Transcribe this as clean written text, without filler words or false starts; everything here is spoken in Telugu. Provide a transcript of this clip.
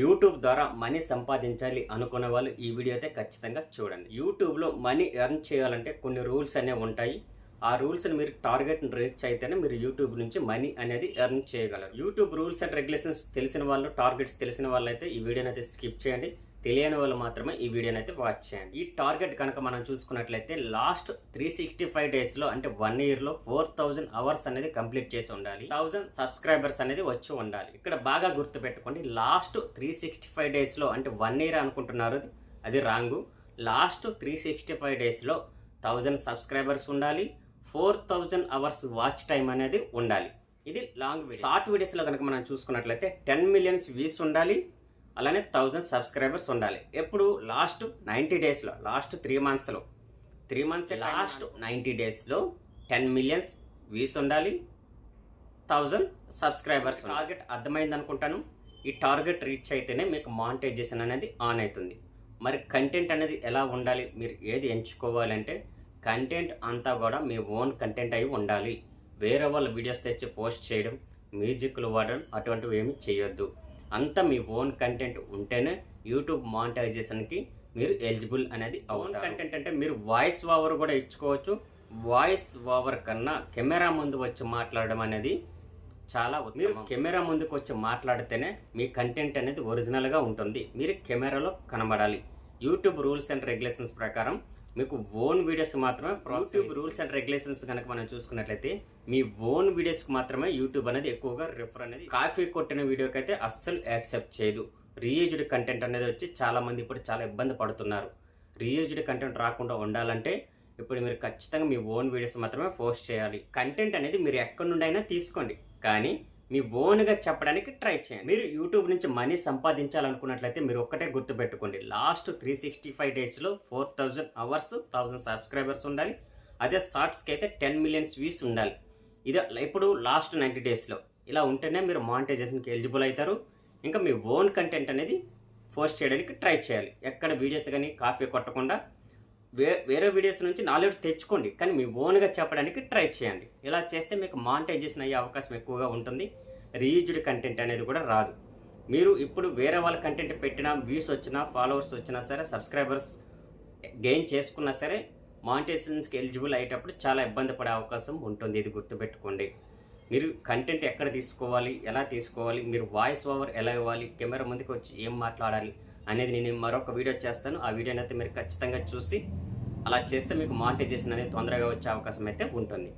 యూట్యూబ్ ద్వారా మనీ సంపాదించాలి అనుకునే వాళ్ళు ఈ వీడియో అయితే ఖచ్చితంగా చూడండి. యూట్యూబ్లో మనీ ఎర్న్ చేయాలంటే కొన్ని రూల్స్ అనేవి ఉంటాయి. ఆ రూల్స్ని మీరు టార్గెట్ని రీచ్ అయితేనే మీరు యూట్యూబ్ నుంచి మనీ అనేది ఎర్న్ చేయగలరు. యూట్యూబ్ రూల్స్ అండ్ రెగ్యులేషన్స్ తెలిసిన వాళ్ళు, టార్గెట్స్ తెలిసిన వాళ్ళు అయితే ఈ వీడియోని అయితే స్కిప్ చేయండి. తెలియని వాళ్ళు మాత్రమే ఈ వీడియోని అయితే వాచ్ చేయండి. ఈ టార్గెట్ కనుక మనం చూసుకున్నట్లయితే లాస్ట్ 365 డేస్లో అంటే 1 ఇయర్లో 4000 అవర్స్ అనేది కంప్లీట్ చేసి ఉండాలి. 1000 సబ్స్క్రైబర్స్ అనేది వచ్చి ఉండాలి. ఇక్కడ బాగా గుర్తుపెట్టుకోండి, లాస్ట్ 365 డేస్లో అంటే 1 ఇయర్ అనుకుంటున్నారు, అది రాంగు. లాస్ట్ 365 డేస్లో 1000 సబ్స్క్రైబర్స్ ఉండాలి, 4000 అవర్స్ వాచ్ టైం అనేది ఉండాలి. ఇది లాంగ్ వీడియో. షార్ట్ వీడియోస్లో కనుక మనం చూసుకున్నట్లయితే 10 మిలియన్స్ వ్యూస్ ఉండాలి, అలానే 1000 సబ్స్క్రైబర్స్ ఉండాలి. ఎప్పుడు లాస్ట్ 90 డేస్లో, లాస్ట్ 3 మంత్స్లో, 3 మంత్స్ లాస్ట్ 90 డేస్లో 10 మిలియన్స్ వ్యూస్ ఉండాలి, 1000 సబ్స్క్రైబర్స్. టార్గెట్ అర్థమైంది అనుకుంటాను. ఈ టార్గెట్ రీచ్ అయితేనే మీకు మానిటైజేషన్ అనేది ఆన్ అవుతుంది. మరి కంటెంట్ అనేది ఎలా ఉండాలి, మీరు ఏది ఎంచుకోవాలంటే కంటెంట్ అంతా కూడా మీ ఓన్ కంటెంట్ అయి ఉండాలి. వేరే వాళ్ళ వీడియోస్ తెచ్చి పోస్ట్ చేయడం, మ్యూజిక్లు వాడడం అటువంటివి ఏమి చేయొద్దు. అంతా మీ ఓన్ కంటెంట్ ఉంటేనే యూట్యూబ్ మానిటైజేషన్కి మీరు ఎలిజిబుల్ అనేది అవుతారు. ఓన్ కంటెంట్ అంటే మీరు వాయిస్ ఓవర్ కూడా ఇచ్చుకోవచ్చు. వాయిస్ ఓవర్ కన్నా కెమెరా ముందు వచ్చి మాట్లాడడం అనేది చాలా ఉత్తమం. మీరు కెమెరా ముందుకు వచ్చి మాట్లాడితేనే మీ కంటెంట్ అనేది ఒరిజినల్గా ఉంటుంది. మీరు కెమెరాలో కనబడాలి. యూట్యూబ్ రూల్స్ అండ్ రెగ్యులేషన్స్ ప్రకారం మీకు ఓన్ వీడియోస్ మాత్రమే యూట్యూబ్ రూల్స్ అండ్ రెగ్యులేషన్స్ కనుక మనం చూసుకున్నట్లయితే మీ ఓన్ వీడియోస్కి మాత్రమే యూట్యూబ్ అనేది ఎక్కువగా రిఫర్ అనేది. కాఫీ కొట్టిన వీడియోకి అయితే అస్సలు యాక్సెప్ట్ చేయదు. రీయూజ్డ్ కంటెంట్ అనేది వచ్చి చాలామంది ఇప్పుడు చాలా ఇబ్బంది పడుతున్నారు. రీయూజ్డ్ కంటెంట్ రాకుండా ఉండాలంటే ఇప్పుడు మీరు ఖచ్చితంగా మీ ఓన్ వీడియోస్ మాత్రమే పోస్ట్ చేయాలి. కంటెంట్ అనేది మీరు ఎక్కడి నుండి అయినా తీసుకోండి, కానీ మీ ఓన్గా చెప్పడానికి ట్రై చేయండి. మీరు యూట్యూబ్ నుంచి మనీ సంపాదించాలనుకున్నట్లయితే మీరు ఒక్కటే గుర్తుపెట్టుకోండి, లాస్ట్ 365 డేస్లో 4000 అవర్స్, 1000 సబ్స్క్రైబర్స్ ఉండాలి. అదే షార్ట్స్కి అయితే 10 మిలియన్స్ వ్యూస్ ఉండాలి. ఇదే ఇప్పుడు లాస్ట్ 90 డేస్లో ఇలా ఉంటేనే మీరు మానిటైజేషన్కి ఎలిజిబుల్ అవుతారు. ఇంకా మీ ఓన్ కంటెంట్ అనేది పోస్ట్ చేయడానికి ట్రై చేయాలి. ఎక్కడ వీడియోస్ కానీ కాపీ కొట్టకుండా వేరే వీడియోస్ నుంచి నాలెడ్జ్ తెచ్చుకోండి, కానీ మీ ఓన్గా చెప్పడానికి ట్రై చేయండి. ఇలా చేస్తే మీకు మానిటైజేషన్ అయ్యే అవకాశం ఎక్కువగా ఉంటుంది. రీయూజ్డ్ కంటెంట్ అనేది కూడా రాదు. మీరు ఇప్పుడు వేరే వాళ్ళ కంటెంట్ పెట్టినా, వ్యూస్ వచ్చినా, ఫాలోవర్స్ వచ్చినా సరే, సబ్స్క్రైబర్స్ గెయిన్ చేసుకున్నా సరే, మానిటైజేషన్స్కి ఎలిజిబుల్ అయ్యేటప్పుడు చాలా ఇబ్బంది పడే అవకాశం ఉంటుంది. ఇది గుర్తుపెట్టుకోండి. మీరు కంటెంట్ ఎక్కడ తీసుకోవాలి, ఎలా తీసుకోవాలి, మీరు వాయిస్ ఓవర్ ఎలా ఇవ్వాలి, కెమెరా ముందుకు వచ్చి ఏం మాట్లాడాలి అనేది నేను మరొక వీడియో చేస్తాను. ఆ వీడియోని అయితే మీరు ఖచ్చితంగా చూసి అలా చేస్తే మీకు మానిటైజేషన్ అనేది తొందరగా వచ్చే అవకాశం అయితే ఉంటుంది.